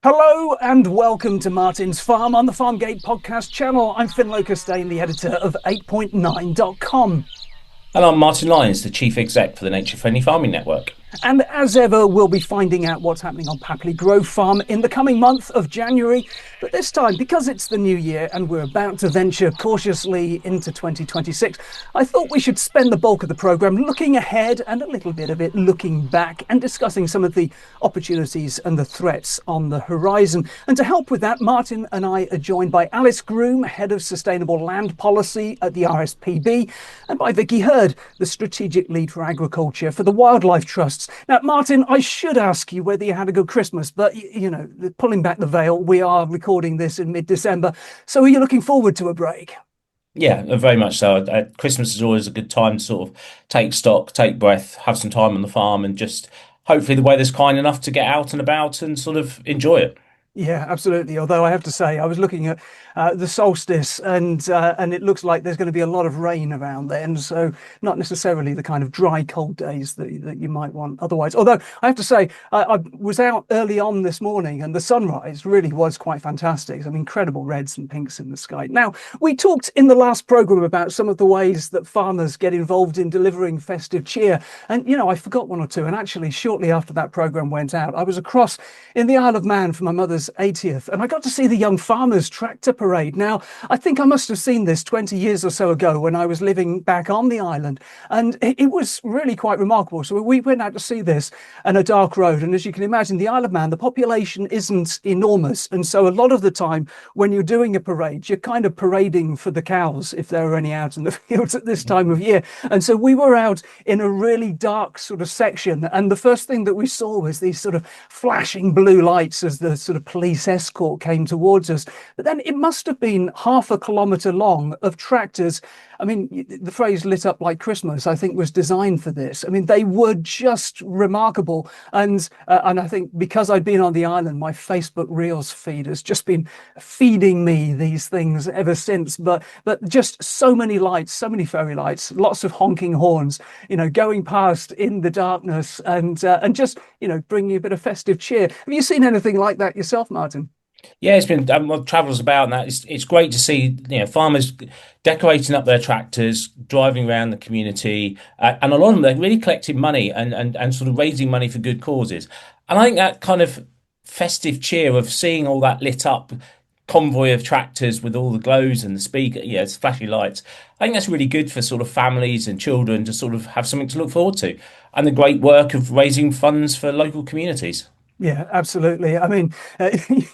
Hello and welcome to Martin's Farm on the Farmgate podcast channel. I'm ffinlo Costain, the editor of 8.9.com. And I'm Martin Lyons, the Chief Exec for the Nature Friendly Farming Network. And as ever, we'll be finding out what's happening on Papley Grove Farm in the coming month of January. But this time, because it's the new year and we're about to venture cautiously into 2026, I thought we should spend the bulk of the programme looking ahead and a little bit of it looking back and discussing some of the opportunities and the threats on the horizon. And to help with that, Martin and I are joined by Alice Groom, Head of Sustainable Land Policy at the RSPB, and by Vicki Hird, the Strategic Lead for Agriculture for the Wildlife Trusts. Now, Martin, I should ask you whether you had a good Christmas, but, pulling back the veil, we are recording this in mid-December. So are you looking forward to a break? Yeah, very much so. Christmas is always a good time to sort of take stock, take breath, have some time on the farm, and just hopefully the weather's kind enough to get out and about and sort of enjoy it. Yeah, absolutely. Although I have to say, I was looking at the solstice, and it looks like there's going to be a lot of rain around then. So not necessarily the kind of dry, cold days that you might want otherwise. Although I have to say, I was out early on this morning, and the sunrise really was quite fantastic. Some incredible reds and pinks in the sky. Now, we talked in the last programme about some of the ways that farmers get involved in delivering festive cheer. And, I forgot one or two. And actually, shortly after that programme went out, I was across in the Isle of Man for my mother's 80th, and I got to see the Young Farmers Tractor Parade. Now, I think I must have seen this 20 years or so ago when I was living back on the island, and it was really quite remarkable. So we went out to see this on a dark road, and as you can imagine, the Isle of Man, the population isn't enormous, and so a lot of the time when you're doing a parade, you're kind of parading for the cows if there are any out in the fields at this time of year. And so we were out in a really dark sort of section, and the first thing that we saw was these sort of flashing blue lights as the sort of police escort came towards us. But then it must have been half a kilometre long of tractors. I mean, the phrase "lit up like Christmas," I think, was designed for this. I mean, they were just remarkable. And I think because I'd been on the island, my Facebook Reels feed has just been feeding me these things ever since. But just so many lights, so many fairy lights, lots of honking horns, going past in the darkness, and just bringing a bit of festive cheer. Have you seen anything like that yourself, Martin? Yeah, it's been travels about, and that it's great to see farmers decorating up their tractors, driving around the community, and a lot of them they're really collecting money and sort of raising money for good causes. And I think that kind of festive cheer of seeing all that lit up convoy of tractors with all the glows and the speaker, it's flashy lights. I think that's really good for sort of families and children to sort of have something to look forward to, and the great work of raising funds for local communities. Yeah, absolutely. I mean,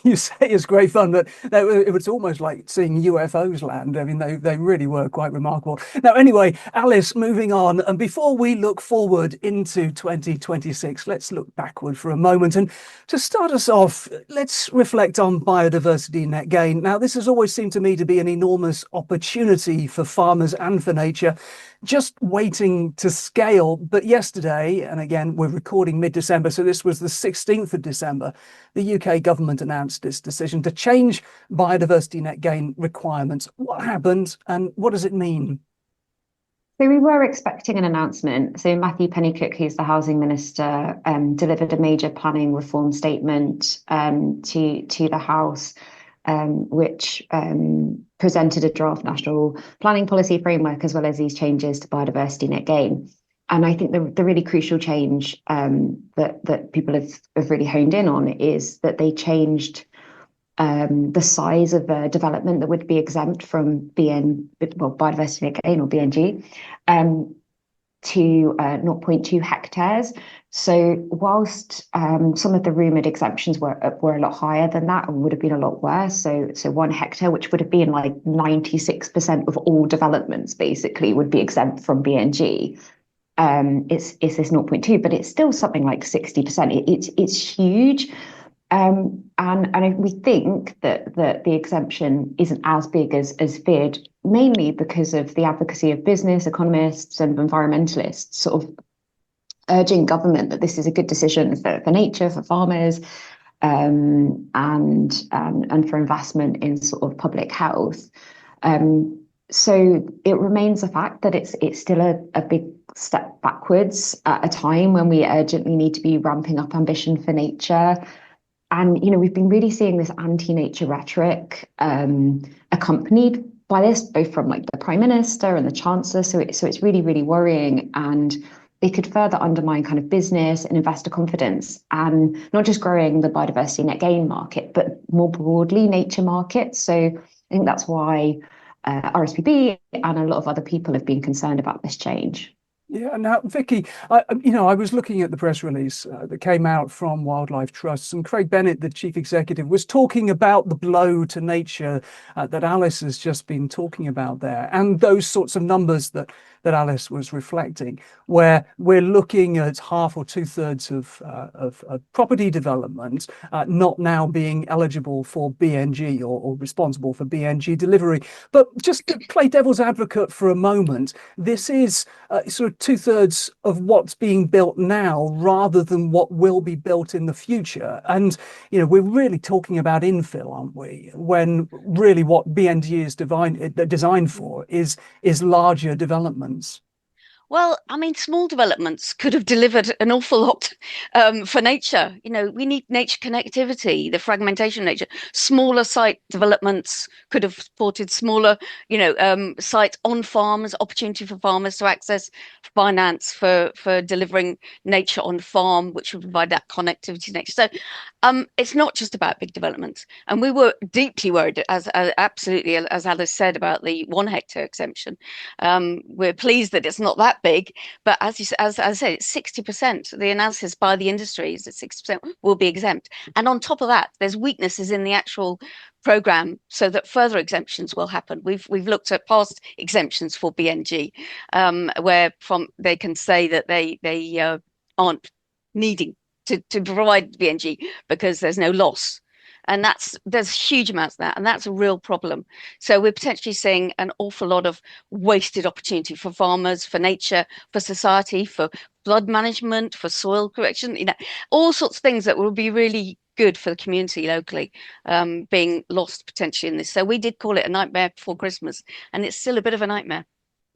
you say it's great fun, but it was almost like seeing UFOs land. I mean, they really were quite remarkable. Now, anyway, Alice, moving on. And before we look forward into 2026, let's look backward for a moment. And to start us off, let's reflect on biodiversity net gain. Now, this has always seemed to me to be an enormous opportunity for farmers and for nature, just waiting to scale. But yesterday, and again, we're recording mid-December, so this was the 16th of December, the UK government announced its decision to change biodiversity net gain requirements. What happened and what does it mean? So we were expecting an announcement. So Matthew Pennycook, who's the housing minister, delivered a major planning reform statement to the House, which presented a draft national planning policy framework as well as these changes to biodiversity net gain. And I think the really crucial change that people have really honed in on is that they changed the size of a development that would be exempt from biodiversity net gain or BNG to 0.2 hectares. So whilst some of the rumoured exemptions were a lot higher than that and would have been a lot worse, so 1 hectare, which would have been like 96% of all developments basically would be exempt from BNG. It's this 0.2, but it's still something like 60%. It's huge. And we think that the exemption isn't as big as feared, mainly because of the advocacy of business, economists and environmentalists sort of urging government that this is a good decision for nature, for farmers, and for investment in sort of public health. So it remains a fact that it's still a big step backwards at a time when we urgently need to be ramping up ambition for nature. And, we've been really seeing this anti-nature rhetoric accompanied by this, both from like the Prime Minister and the Chancellor. So it's really, really worrying. And it could further undermine kind of business and investor confidence, and not just growing the biodiversity net gain market, but more broadly nature markets. So I think that's why RSPB and a lot of other people have been concerned about this change. Yeah. Now, Vicky, I was looking at the press release that came out from Wildlife Trusts, and Craig Bennett, the chief executive, was talking about the blow to nature that Alice has just been talking about there, and those sorts of numbers that Alice was reflecting, where we're looking at half or two-thirds of property development not now being eligible for BNG or responsible for BNG delivery. But just to play devil's advocate for a moment, this is sort of two-thirds of what's being built now rather than what will be built in the future. And we're really talking about infill, aren't we, when really what BNG is designed for is larger developments. Well, I mean, small developments could have delivered an awful lot for nature. We need nature connectivity, the fragmentation of nature. Smaller site developments could have supported smaller, sites on farms, opportunity for farmers to access finance for delivering nature on farm, which would provide that connectivity to nature. So it's not just about big developments. And we were deeply worried, as absolutely, as Alice said, about the 1 hectare exemption. We're pleased that it's not that big, but as I said, it's 60%. The analysis by the industry is that 60% will be exempt. And on top of that, there's weaknesses in the actual program so that further exemptions will happen. We've looked at past exemptions for BNG, where from they can say that they aren't needing to provide BNG because there's no loss. And there's huge amounts of that, and that's a real problem. So we're potentially seeing an awful lot of wasted opportunity for farmers, for nature, for society, for flood management, for soil correction, all sorts of things that will be really good for the community locally, being lost potentially in this. So we did call it a nightmare before Christmas, and it's still a bit of a nightmare.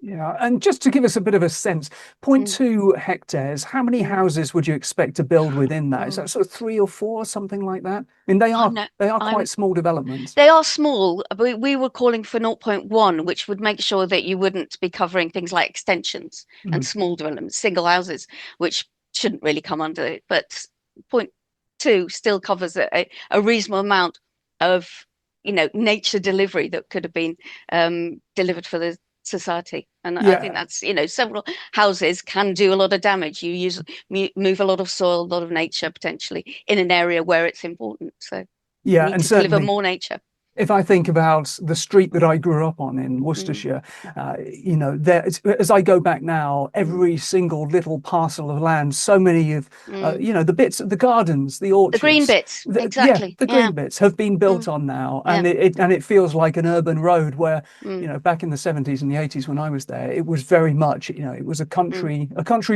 Yeah, and just to give us a bit of a sense, 0.2 hectares, how many houses would you expect to build within that? Is that sort of 3 or 4, something like that? I mean, they are quite small developments. They are small. We were calling for 0.1, which would make sure that you wouldn't be covering things like extensions and small developments, single houses, which shouldn't really come under it. But 0.2 still covers a reasonable amount of, nature delivery that could have been delivered for the society. And I think that's, several houses can do a lot of damage. You move a lot of soil, a lot of nature potentially in an area where it's important. So yeah, and deliver more nature. If I think about the street that I grew up on in Worcestershire, there, as I go back now, every single little parcel of land, so many of, the bits, the gardens, the orchards, the green bits, exactly, the green bits have been built on now, and it feels like an urban road where, back in the 70s and the 80s when I was there, it was very much, it was a country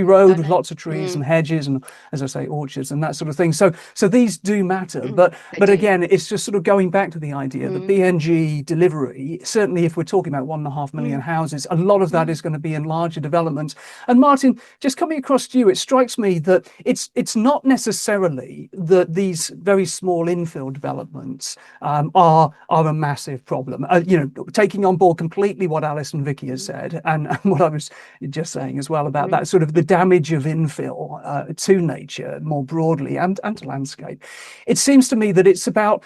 road with lots of trees and hedges and, as I say, orchards and that sort of thing. So these do matter, but again, it's just sort of going back to the idea. The BNG delivery, certainly if we're talking about 1.5 million houses, a lot of that is going to be in larger developments. And Martin, just coming across to you, it strikes me that it's not necessarily that these very small infill developments are a massive problem. Taking on board completely what Alice and Vicky has said, and what I was just saying as well about that sort of the damage of infill to nature more broadly and to landscape. It seems to me that it's about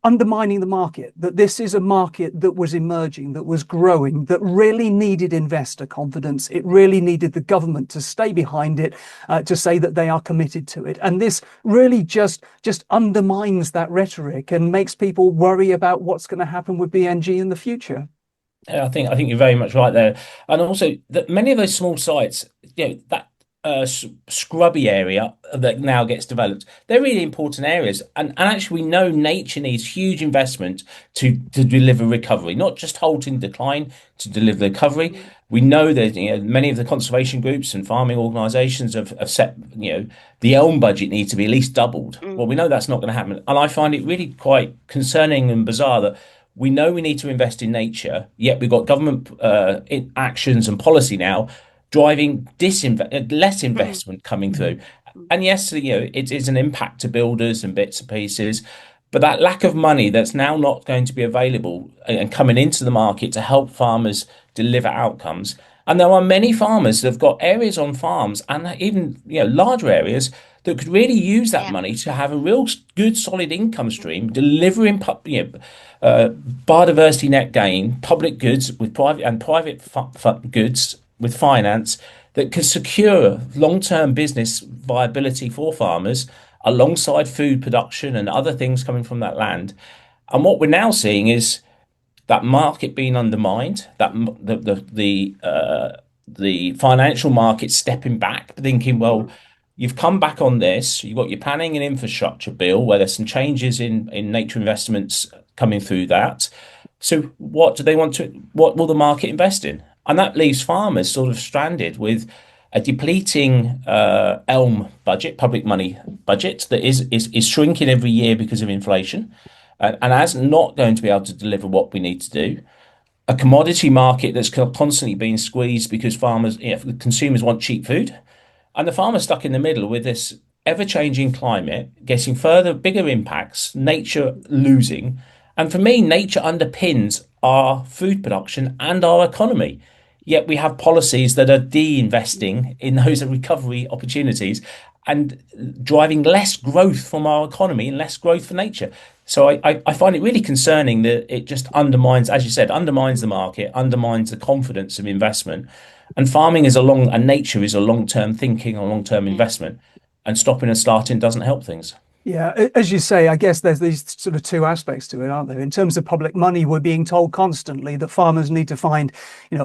undermining the market, that this is a market that was emerging, that was growing, that really needed investor confidence. It really needed the government to stay behind it, to say that they are committed to it. And this really just undermines that rhetoric and makes people worry about what's going to happen with BNG in the future. Yeah, I think you're very much right there, and also that many of those small sites, that scrubby area that now gets developed, they're really important areas, and actually we know nature needs huge investment to deliver recovery, not just halting decline, to deliver recovery. We know that many of the conservation groups and farming organisations have set the elm budget needs to be at least doubled. Well, we know that's not going to happen, and I find it really quite concerning and bizarre that we know we need to invest in nature, yet we've got government actions and policy now driving less investment coming through. And yes, it is an impact to builders and bits and pieces, but that lack of money that's now not going to be available and coming into the market to help farmers deliver outcomes. And there are many farmers that have got areas on farms and even larger areas that could really use that Yeah. money to have a real good solid income stream, delivering biodiversity net gain, public goods with private goods with finance that can secure long-term business viability for farmers alongside food production and other things coming from that land. And what we're now seeing is that market being undermined, that the financial market stepping back, thinking, well, you've come back on this, you've got your planning and infrastructure bill where there's some changes in nature investments coming through that. So what will the market invest in? And that leaves farmers sort of stranded with a depleting ELM budget, public money budget, that is shrinking every year because of inflation, and as not going to be able to deliver what we need to do. A commodity market that's constantly being squeezed because consumers want cheap food, and the farmer's stuck in the middle with this ever-changing climate, getting bigger impacts, nature losing. And for me, nature underpins our food production and our economy. Yet we have policies that are de-investing in those recovery opportunities and driving less growth from our economy and less growth for nature. So I find it really concerning that it just undermines, as you said, undermines the market, undermines the confidence of investment. And farming and nature is a long-term thinking, a long-term investment, and stopping and starting doesn't help things. Yeah, as you say, I guess there's these sort of two aspects to it, aren't there? In terms of public money, we're being told constantly that farmers need to find,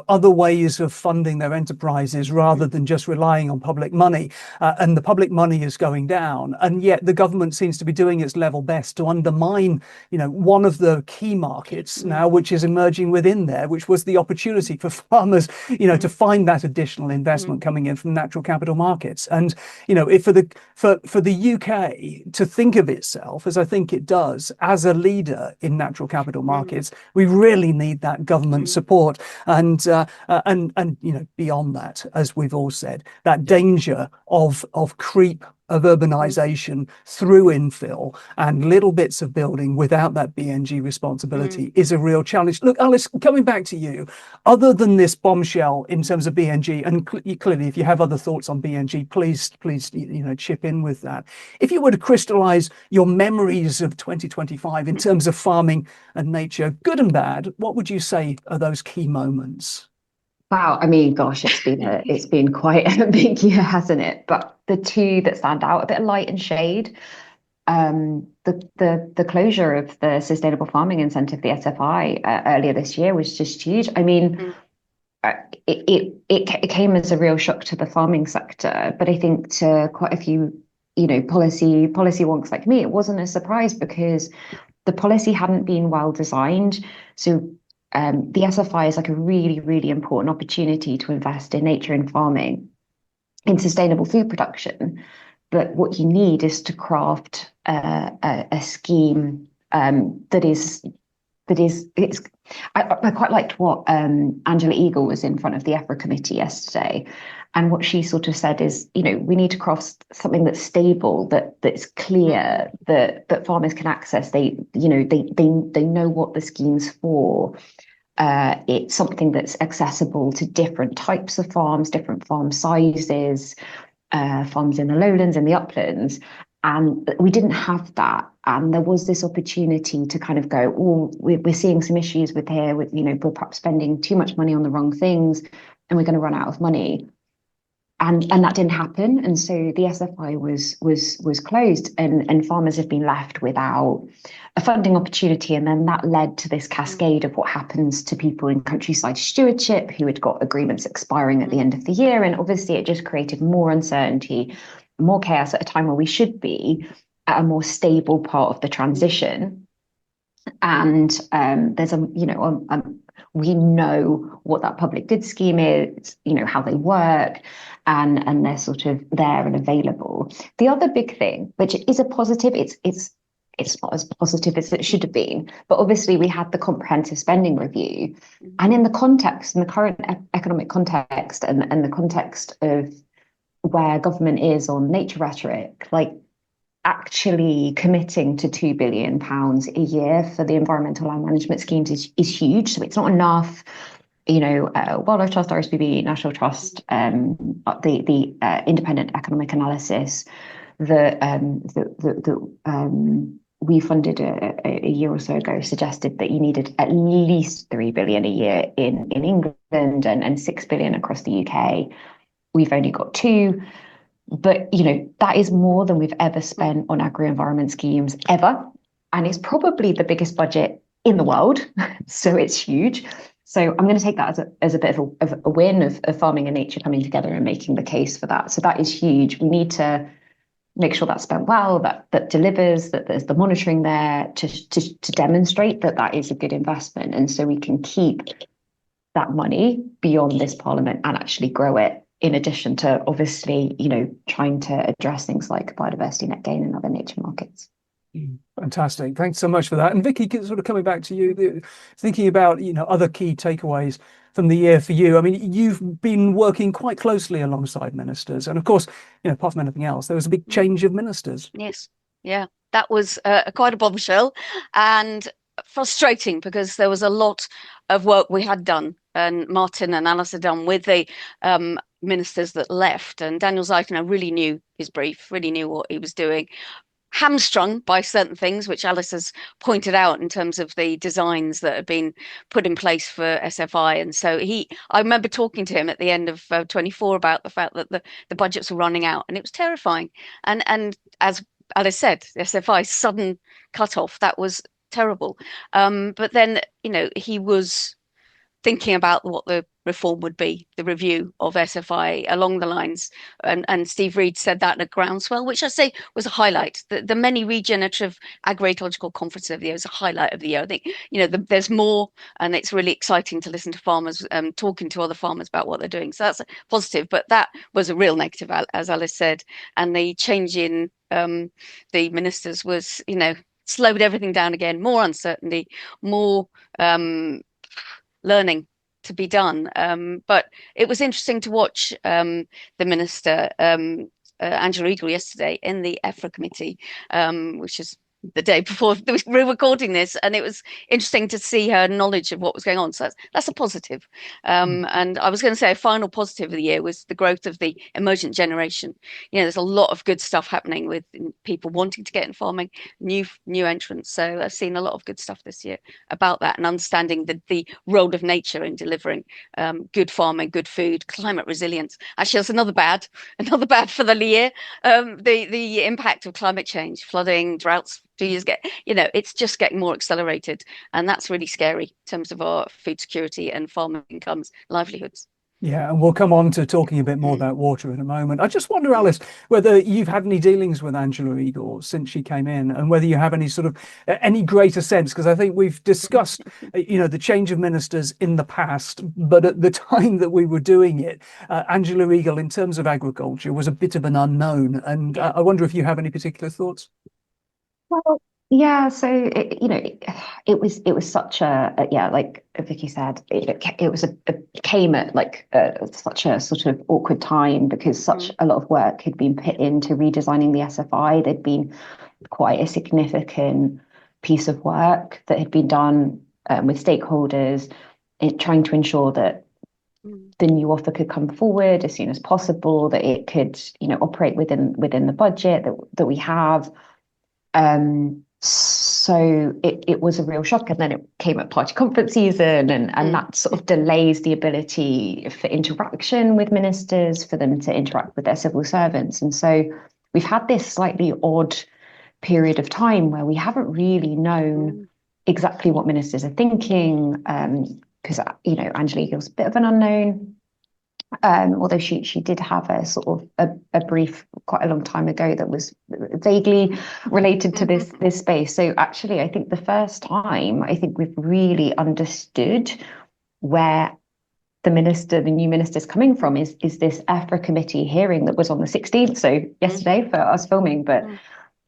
other ways of funding their enterprises rather than just relying on public money. And the public money is going down. And yet the government seems to be doing its level best to undermine, one of the key markets now, which is emerging within there, which was the opportunity for farmers, to find that additional investment coming in from natural capital markets. And, if for the UK to think of itself, as I think it does, as a leader in natural capital markets, we really need that government support. And beyond that, as we've all said, that danger of creep of urbanization through infill and little bits of building without that BNG responsibility is a real challenge. Look, Alice, coming back to you, other than this bombshell in terms of BNG, and clearly, if you have other thoughts on BNG, please, chip in with that. If you were to crystallize your memories of 2025 in terms of farming and nature, good and bad, what would you say are those key moments? Wow, I mean, gosh, it's been quite a big year, hasn't it? But the two that stand out, a bit of light and shade. The closure of the Sustainable Farming Incentive, the SFI, earlier this year was just huge. I mean, it came as a real shock to the farming sector, but I think to quite a few, policy wonks like me, it wasn't a surprise because the policy hadn't been well designed. So the SFI is like a really, really important opportunity to invest in nature and farming, in sustainable food production. But what you need is to craft a scheme that is. I quite liked what Angela Eagle was in front of the EFRA committee yesterday, and what she sort of said is, we need to craft something that's stable, that's clear, that farmers can access. They know what the scheme's for. It's something that's accessible to different types of farms, different farm sizes, farms in the lowlands and the uplands. And we didn't have that. And there was this opportunity to kind of go, oh, we're seeing some issues with here, with, we're perhaps spending too much money on the wrong things and we're going to run out of money. And that didn't happen. And so the SFI was closed, and farmers have been left without a funding opportunity. And then that led to this cascade of what happens to people in countryside stewardship who had got agreements expiring at the end of the year. And obviously it just created more uncertainty, more chaos at a time where we should be at a more stable part of the transition. And there's we know what that public goods scheme is, how they work, and they're sort of there and available. The other big thing, which is a positive, it's not as positive as it should have been, but obviously we had the comprehensive spending review, and in the current economic context, and the context of where government is on nature rhetoric, like actually committing to £2 billion a year for the environmental land management schemes is huge. So it's not enough. Wildlife Trust, RSPB, National Trust, the independent economic analysis that we funded a year or so ago suggested that you needed at least 3 billion a year in England and 6 billion across the UK. We've only got 2. But, that is more than we've ever spent on agri-environment schemes ever. And it's probably the biggest budget in the world. So it's huge. So I'm going to take that as a bit of a win of farming and nature coming together and making the case for that. So that is huge. We need to make sure that's spent well, that delivers, that there's the monitoring there to demonstrate that is a good investment. And so we can keep that money beyond this parliament and actually grow it, in addition to obviously, trying to address things like biodiversity net gain and other nature markets. Fantastic. Thanks so much for that. And Vicki, sort of coming back to you, thinking about, other key takeaways from the year for you. I mean, you've been working quite closely alongside ministers. And of course, apart from anything else, there was a big change of ministers. Yes. Yeah, that was quite a bombshell and frustrating, because there was a lot of work we had done, and Martin and Alice had done with the ministers that left. And Daniel Zeitner really knew his brief, really knew what he was doing. Hamstrung by certain things, which Alice has pointed out in terms of the designs that had been put in place for SFI. And so I remember talking to him at the end of 24 about the fact that the budgets were running out, and it was terrifying. And as Alice said, the SFI sudden cutoff, that was terrible. But then, he was thinking about what the reform would be, the review of SFI along the lines. And Steve Reed said that at Groundswell, which I say was a highlight. The many regenerative agri-ecological conferences of the year was a highlight of the year. I think, there's more, and it's really exciting to listen to farmers talking to other farmers about what they're doing. So that's a positive, but that was a real negative, as Alice said. And the change in the ministers was, slowed everything down again, more uncertainty, more learning to be done. But it was interesting to watch the minister, Angela Eagle, yesterday in the EFRA committee, which is the day before we were recording this, and it was interesting to see her knowledge of what was going on. So that's a positive. And I was going to say a final positive of the year was the growth of the emergent generation. There's a lot of good stuff happening with people wanting to get in farming, new entrants. So I've seen a lot of good stuff this year about that, and understanding the role of nature in delivering good farming, good food, climate resilience. Actually, that's another bad for the year. The impact of climate change, flooding, droughts. It's just getting more accelerated, and that's really scary in terms of our food security and farming incomes, livelihoods. Yeah, and we'll come on to talking a bit more about water in a moment. I just wonder, Alice, whether you've had any dealings with Angela Eagle since she came in, and whether you have any sort of any greater sense, because I think we've discussed, the change of ministers in the past, but at the time that we were doing it, Angela Eagle, in terms of agriculture, was a bit of an unknown. And I wonder if you have any particular thoughts. Well, yeah, so it was such like Vicki said, it came at such a sort of awkward time, because such a lot of work had been put into redesigning the SFI. There'd been quite a significant piece of work that had been done with stakeholders, trying to ensure that the new offer could come forward as soon as possible, that it could operate within the budget that we have. So it was a real shock, and then it came at party conference season, and that sort of delays the ability for interaction with ministers, for them to interact with their civil servants. And so we've had this slightly odd period of time where we haven't really known exactly what ministers are thinking, because Angela Eagle's a bit of an unknown. Although she did have a sort of a brief quite a long time ago that was vaguely related to this space. So actually, I think the first time we've really understood where the new minister's coming from is this EFRA committee hearing that was on the 16th, so yesterday for us filming. But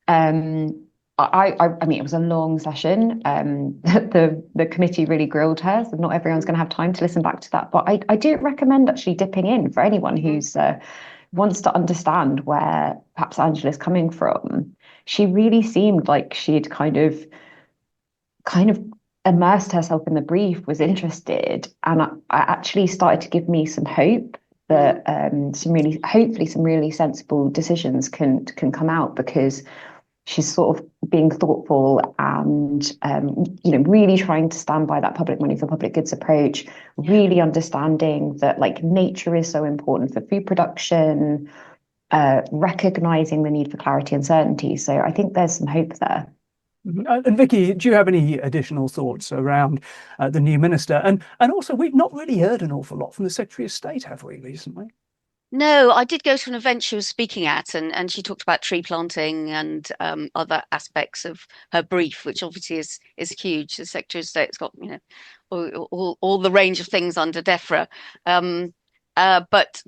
I mean, it was a long session. The committee really grilled her, so not everyone's going to have time to listen back to that. But I do recommend actually dipping in for anyone who's wants to understand where perhaps Angela's coming from. She really seemed like she'd kind of immersed herself in the brief, was interested, and I actually started to give me some hope that hopefully some really sensible decisions can come out, because she's sort of being thoughtful and really trying to stand by that public money for public goods approach, really understanding that like nature is so important for food production, recognizing the need for clarity and certainty. So I think there's some hope there. And Vicki, do you have any additional thoughts around the new minister? And also, we've not really heard an awful lot from the Secretary of State, have we, recently? No, I did go to an event she was speaking at, and she talked about tree planting and other aspects of her brief, which obviously is huge. The Secretary of State's got all the range of things under DEFRA, but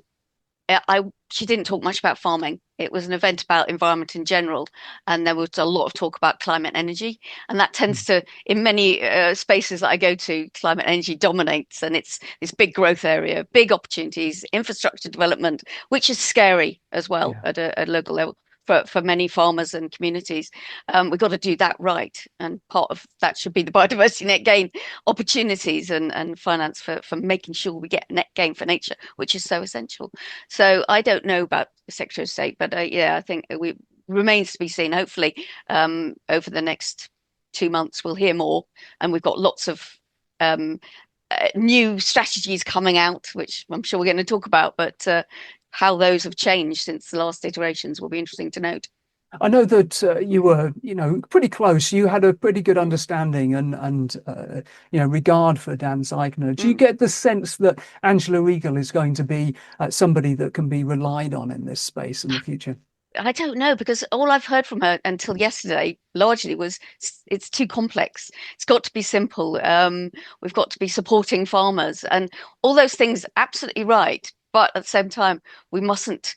she didn't talk much about farming. It was an event about environment in general, and there was a lot of talk about climate energy, and that tends to, in many spaces that I go to, climate energy dominates, and it's this big growth area, big opportunities, infrastructure development, which is scary as well at a local level. For many farmers and communities, we've got to do that right, and part of that should be the biodiversity net gain opportunities and finance for making sure we get net gain for nature, which is so essential. So I don't know about the Secretary of State, but I think we remains to be seen. Hopefully, over the next 2 months, we'll hear more, and we've got lots of new strategies coming out, which I'm sure we're going to talk about, but how those have changed since the last iterations will be interesting to note. I know that you were, pretty close. You had a pretty good understanding and regard for Dan Zeichner. Do you get the sense that Angela Regal is going to be somebody that can be relied on in this space in the future? I don't know, because all I've heard from her until yesterday largely was it's too complex. It's got to be simple. We've got to be supporting farmers and all those things. Absolutely right. But at the same time, we mustn't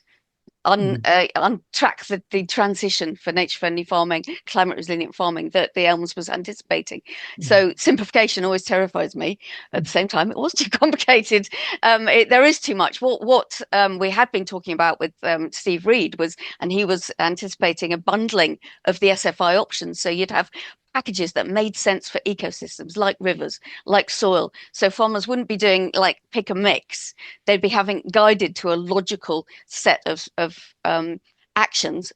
untrack the transition for nature-friendly farming, climate-resilient farming that the Elms was anticipating. So simplification always terrifies me. At the same time, it was too complicated. There is too much. What we had been talking about with Steve Reed and he was anticipating a bundling of the SFI options. So you'd have packages that made sense for ecosystems like rivers, like soil. So farmers wouldn't be doing like pick and mix. They'd be having guided to a logical set of actions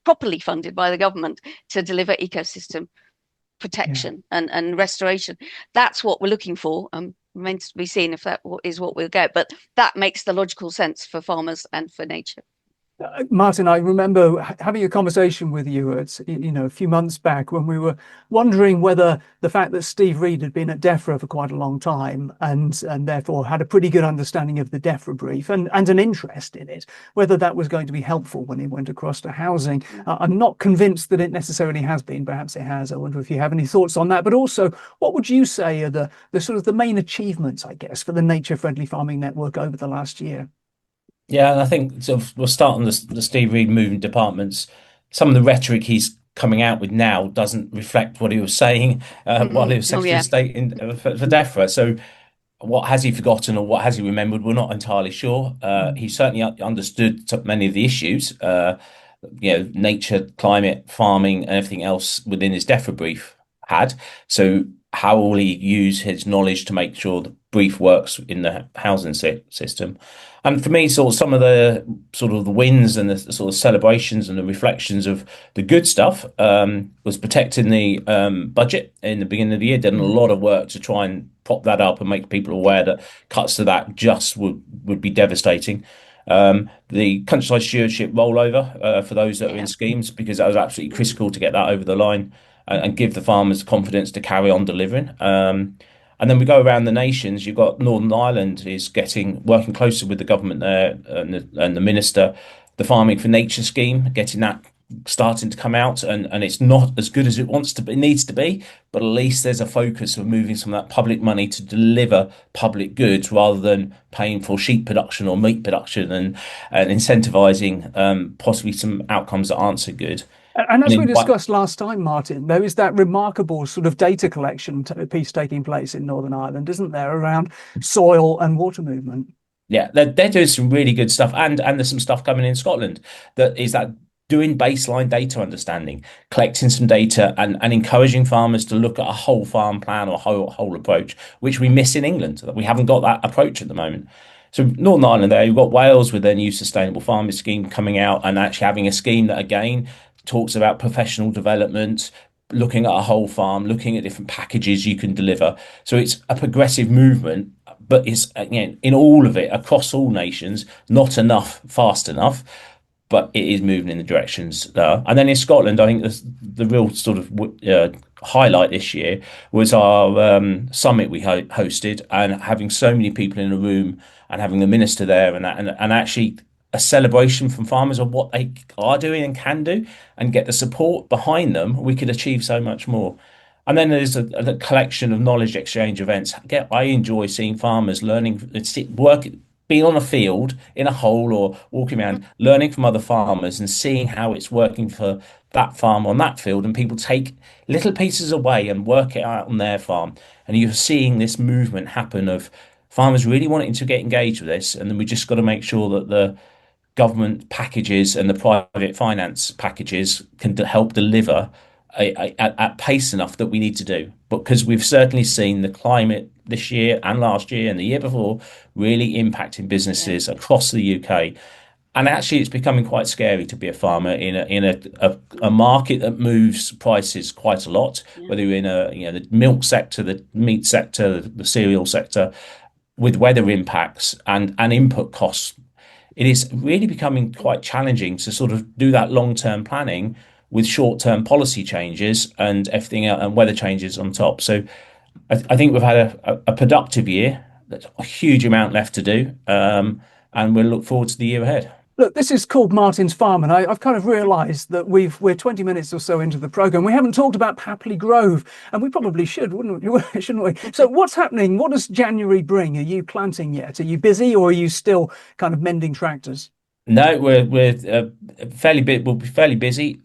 properly funded by the government to deliver ecosystem protection and restoration. That's what we're looking for. Remains to be seen if that is what we'll get. But that makes the logical sense for farmers and for nature. Martin, I remember having a conversation with you a few months back when we were wondering whether the fact that Steve Reed had been at DEFRA for quite a long time and therefore had a pretty good understanding of the DEFRA brief and an interest in it, whether that was going to be helpful when he went across to housing. I'm not convinced that it necessarily has been. Perhaps it has. I wonder if you have any thoughts on that. But also, what would you say are the sort of the main achievements, I guess, for the nature-friendly farming network over the last year? Yeah, and I think sort of we'll start on the Steve Reed moving departments. Some of the rhetoric he's coming out with now doesn't reflect what he was saying while he was Secretary of State for DEFRA. So what has he forgotten or what has he remembered? We're not entirely sure. He certainly understood many of the issues, nature, climate, farming, and everything else within his DEFRA brief had. So how will he use his knowledge to make sure the brief works in the housing system? And for me, some of the wins and the sort of celebrations and the reflections of the good stuff was protecting the budget in the beginning of the year. Did a lot of work to try and prop that up and make people aware that cuts to that just would be devastating. The countryside stewardship rollover for those that are in schemes, because that was absolutely critical to get that over the line and give the farmers confidence to carry on delivering. And then we go around the nations. You've got Northern Ireland is working closely with the government there and the minister, the Farming for Nature scheme, getting that starting to come out, and it's not as good as it needs to be, but at least there's a focus of moving some of that public money to deliver public goods rather than paying for sheep production or meat production and incentivizing possibly some outcomes that aren't so good. And as we discussed last time, Martin, there is that remarkable sort of data collection piece taking place in Northern Ireland, isn't there, around soil and water movement? Yeah, they're doing some really good stuff, and there's some stuff coming in Scotland that doing baseline data understanding, collecting some data, and encouraging farmers to look at a whole farm plan or whole approach, which we miss in England. That we haven't got that approach at the moment. So Northern Ireland, there you've got Wales with their new sustainable farming scheme coming out, and actually having a scheme that again talks about professional development, looking at a whole farm, looking at different packages you can deliver. So it's a progressive movement, but it's in all of it across all nations, not enough, fast enough, but it is moving in the directions there. And then in Scotland, I think the real sort of highlight this year was our summit we hosted, and having so many people in a room and having the minister there, and actually a celebration from farmers of what they are doing and can do, and get the support behind them, we could achieve so much more. And then there's a collection of knowledge exchange events. I enjoy seeing farmers learning, being on a field in a hole or walking around, learning from other farmers and seeing how it's working for that farm on that field. And people take little pieces away and work it out on their farm. And you're seeing this movement happen of farmers really wanting to get engaged with this. And then we just got to make sure that the government packages and the private finance packages can help deliver at pace enough that we need to do. But because we've certainly seen the climate this year and last year and the year before really impacting businesses across the UK. And actually, it's becoming quite scary to be a farmer in a market that moves prices quite a lot. Whether you're in the milk sector, the meat sector, the cereal sector, with weather impacts and input costs, it is really becoming quite challenging to sort of do that long-term planning with short-term policy changes and everything else, and weather changes on top. So I think we've had a productive year. There's a huge amount left to do, and we'll look forward to the year ahead. Look, this is called Martin's Farm, and I've kind of realised that we're 20 minutes or so into the programme. We haven't talked about Papley Grove, and we probably should, shouldn't we? So what's happening? What does January bring? Are you planting yet? Are you busy, or are you still kind of mending tractors? No, we're fairly bit. We'll be fairly busy. We've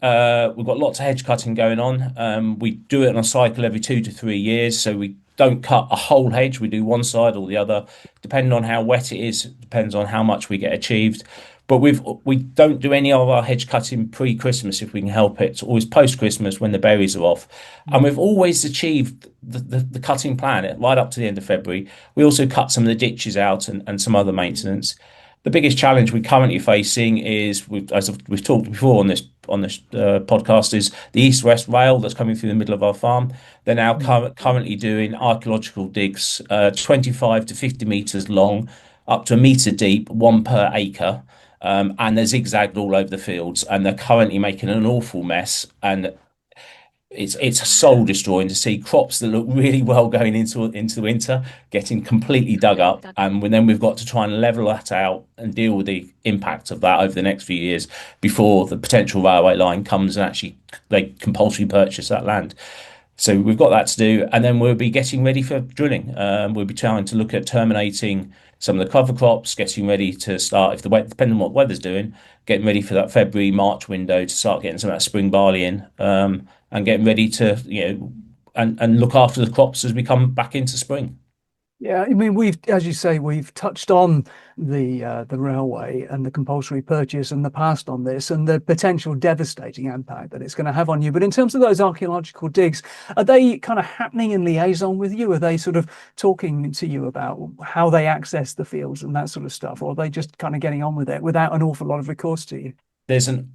got lots of hedge cutting going on. We do it on a cycle every 2 to 3 years, so we don't cut a whole hedge. We do one side or the other, depending on how wet it is. Depends on how much we get achieved. But we don't do any of our hedge cutting pre-Christmas if we can help it. It's always post-Christmas when the berries are off. And we've always achieved the cutting plan right up to the end of February. We also cut some of the ditches out and some other maintenance. The biggest challenge we're currently facing is, as we've talked before on this podcast, is the east-west rail that's coming through the middle of our farm. They're now currently doing archaeological digs, 25 to 50 metres long, up to a metre deep, one per acre. And they're zigzagged all over the fields, and they're currently making an awful mess. And it's soul destroying to see crops that look really well going into the winter getting completely dug up, and then we've got to try and level that out and deal with the impact of that over the next few years before the potential railway line comes and actually they compulsory purchase that land. So we've got that to do, and then we'll be getting ready for drilling. We'll be trying to look at terminating some of the cover crops, getting ready to start, if the wet, depending on what weather's doing, getting ready for that February, March window to start getting some of that spring barley in, and getting ready to, and look after the crops as we come back into spring. Yeah, I mean, as you say, we've touched on the railway and the compulsory purchase and the past on this and the potential devastating impact that it's going to have on you. But in terms of those archaeological digs, are they kind of happening in liaison with you? Are they sort of talking to you about how they access the fields and that sort of stuff? Or are they just kind of getting on with it without an awful lot of recourse to you? There's an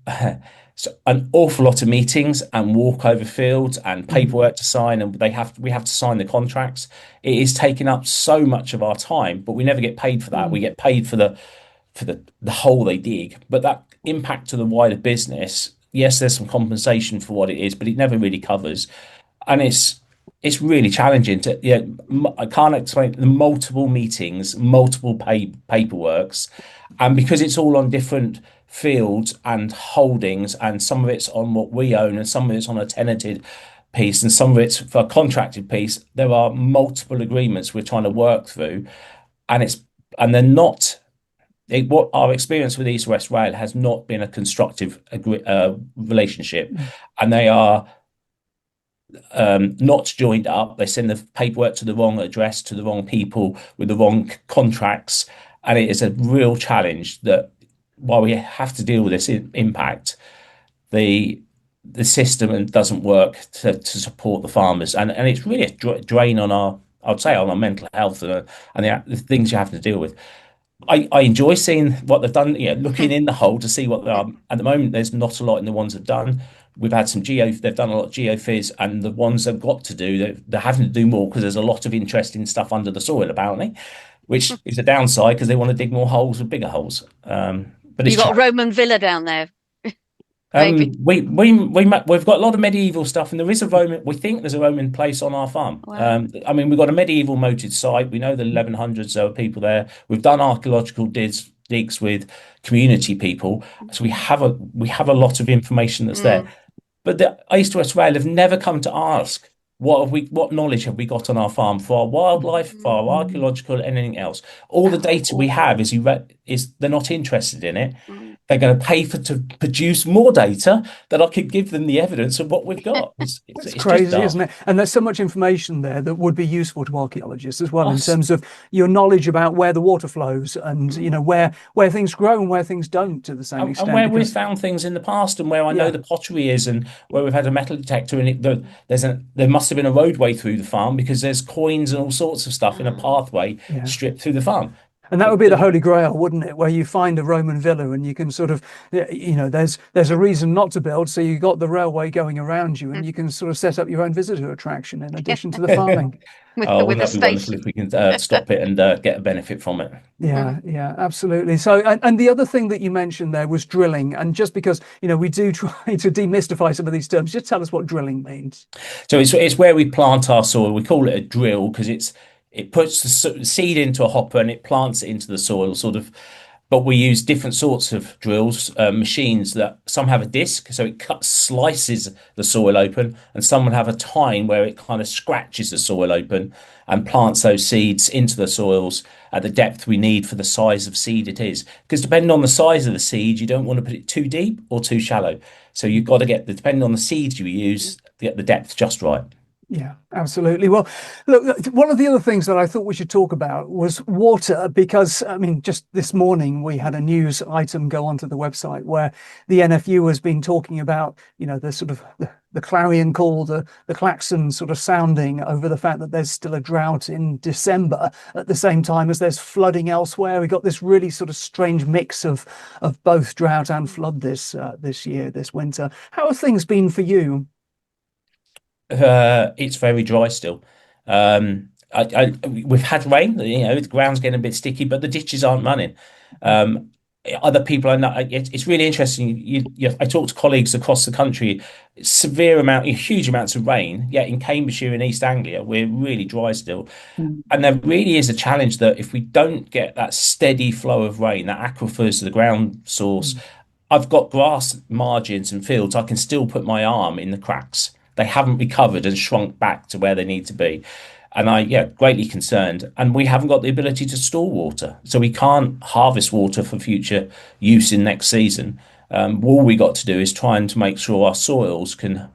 awful lot of meetings and walk over fields and paperwork to sign, and we have to sign the contracts. It is taking up so much of our time, but we never get paid for that. We get paid for the hole they dig, but that impact to the wider business, yes, there's some compensation for what it is, but it never really covers. And it's really challenging to, I can't explain the multiple meetings, multiple paperworks, and because it's all on different fields and holdings, and some of it's on what we own and some of it's on a tenanted piece and some of it's for a contracted piece, there are multiple agreements we're trying to work through, and they're not. What our experience with East West Rail has not been a constructive relationship, and they are not joined up. They send the paperwork to the wrong address, to the wrong people with the wrong contracts, And it is a real challenge that while we have to deal with this impact, the system doesn't work to support the farmers, and it's really a drain on our, I'd say, on our mental health and the things you have to deal with. I enjoy seeing what they've done, looking in the hole to see what they are. At the moment, there's not a lot in the ones they've done. We've had they've done a lot of geophys, and the ones they've got to do, they're having to do more because there's a lot of interesting stuff under the soil, apparently, which is a downside because they want to dig more holes with bigger holes. But You it's got a Roman villa down there, maybe. we've got a lot of medieval stuff, and there is a Roman. We think there's a Roman place on our farm. Wow. I mean, we've got a medieval moated site. We know the 1100s there were people there. We've done archaeological digs with community people, so we have a lot of information that's there. But the East West Rail have never come to ask what knowledge have we got on our farm for our wildlife, for our archaeological, anything else. All the data we have is they're not interested in it. They're going to pay to produce more data that I could give them the evidence of what we've got. It's crazy, just isn't it? And there's so much information there that would be useful to archaeologists as well, in Us. terms of your knowledge about where the water flows and where things grow and where things don't to the same extent. And where we've because found things in the past, and where I know Yeah. the pottery is, and where we've had a metal detector, and there must have been a roadway through the farm because there's coins and all sorts of stuff in a pathway Yeah. stripped through the farm. And that would be the Holy Grail, wouldn't it? Where you find a Roman villa and you can sort of, there's a reason not to build. So you got the railway going around you and you can sort of set up your own visitor attraction in addition to the farming. Oh, with wouldn't the that be wonderful station. if we can stop it and get a benefit from it? Yeah, yeah, absolutely. So, and the other thing that you mentioned there was drilling. And just because, we do try to demystify some of these terms, just tell us what drilling means. So it's where we plant our soil. We call it a drill because it puts the seed into a hopper and it plants it into the soil, sort of. But we use different sorts of drills, machines that some have a disc, so it slices the soil open, and some will have a tine where it kind of scratches the soil open and plants those seeds into the soils at the depth we need for the size of seed it is. Because depending on the size of the seed, you don't want to put it too deep or too shallow. So you've got to depending on the seeds you use, get the depth just right. Yeah, absolutely. Well, look, one of the other things that I thought we should talk about was water, because, I mean, just this morning we had a news item go onto the website where the NFU has been talking about, the sort of the clarion call, the klaxon sort of sounding over the fact that there's still a drought in December at the same time as there's flooding elsewhere. We got this really sort of strange mix of both drought and flood this year, this winter. How have things been for you? It's very dry still. We've had rain, the ground's getting a bit sticky, but the ditches aren't running. Other people are not. It's really interesting. I talk to colleagues across the country. Huge amounts of rain. Yet in Cambridgeshire and East Anglia, we're really dry still. And there really is a challenge that if we don't get that steady flow of rain, that aquifers, the ground source, I've got grass margins and fields. I can still put my arm in the cracks. They haven't recovered and shrunk back to where they need to be. And greatly concerned. And we haven't got the ability to store water. So we can't harvest water for future use in next season. All we got to do is trying to make sure our soils can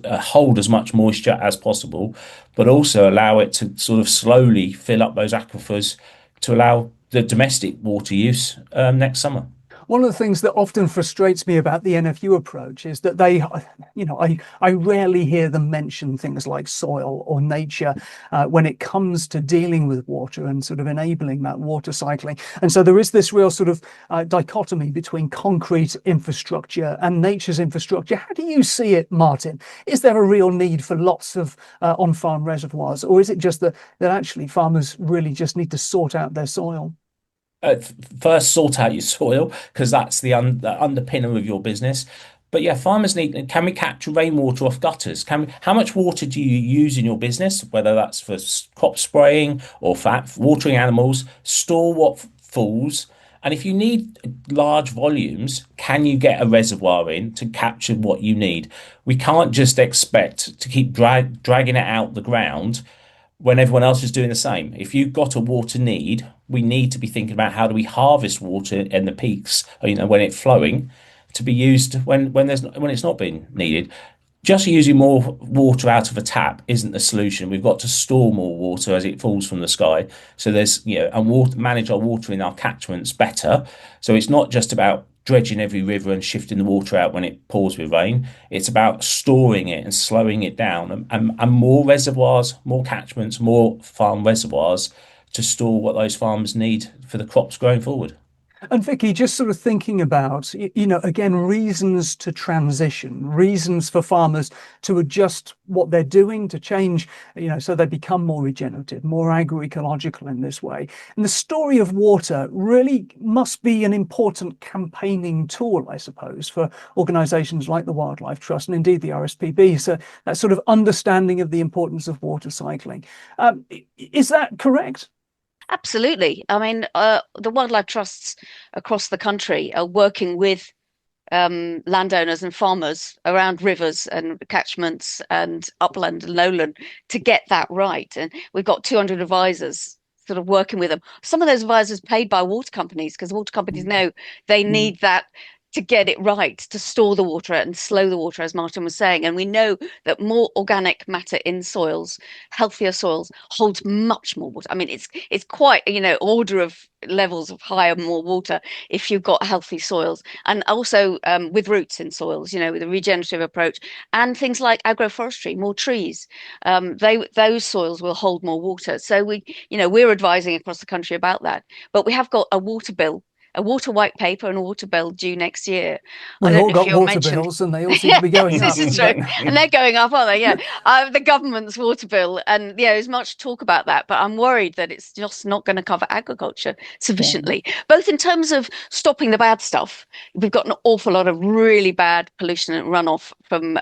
hold as much moisture as possible, but also allow it to sort of slowly fill up those aquifers to allow the domestic water use next summer. One of the things that often frustrates me about the NFU approach is that I rarely hear them mention things like soil or nature when it comes to dealing with water and sort of enabling that water cycling. And so there is this real sort of dichotomy between concrete infrastructure and nature's infrastructure. How do you see it, Martin? Is there a real need for lots of on-farm reservoirs, or is it just that actually farmers really just need to sort out their soil? First, sort out your soil because that's the underpinner of your business. But yeah, farmers can we capture rainwater off gutters? How much water do you use in your business, whether that's for crop spraying or for watering animals? Store what falls. And if you need large volumes, can you get a reservoir in to capture what you need? We can't just expect to keep dragging it out the ground when everyone else is doing the same. If you've got a water need, we need to be thinking about how do we harvest water in the peaks, when it's flowing, to be used when it's not being needed. just using more water out of a tap isn't the solution. We've got to store more water as it falls from the sky. So there's, and manage our water in our catchments better. So it's not just about dredging every river and shifting the water out when it pours with rain. It's about storing it and slowing it down, and more reservoirs, more catchments, more farm reservoirs to store what those farmers need for the crops going forward. And Vicky, just sort of thinking about, again, reasons to transition, reasons for farmers to adjust what they're doing, to change, so they become more regenerative, more agroecological in this way. And the story of water really must be an important campaigning tool, I suppose, for organisations like the Wildlife Trust and indeed the RSPB. So that sort of understanding of the importance of water cycling. Is that correct? Absolutely. I mean, the wildlife trusts across the country are working with landowners and farmers around rivers and catchments and upland and lowland to get that right. And we've got 200 advisors sort of working with them. Some of those advisors paid by water companies because water companies know they need that to get it right, to store the water and slow the water, as Martin was saying. And we know that more organic matter in soils, healthier soils, holds much more water. I mean, it's quite, order of levels of higher, more water if you've got healthy soils. And also with roots in soils, with a regenerative approach and things like agroforestry, more trees, those soils will hold more water. So we're advising across the country about that. But we have got a water bill, a water white paper and a water bill due next year. We've all got water bills and they all seem to be going up. This is true. And they're going up, aren't they? Yeah. The government's water bill. And there's much talk about that, but I'm worried that it's just not going to cover agriculture sufficiently, both in terms of stopping the bad stuff. We've got an awful lot of really bad pollution and runoff from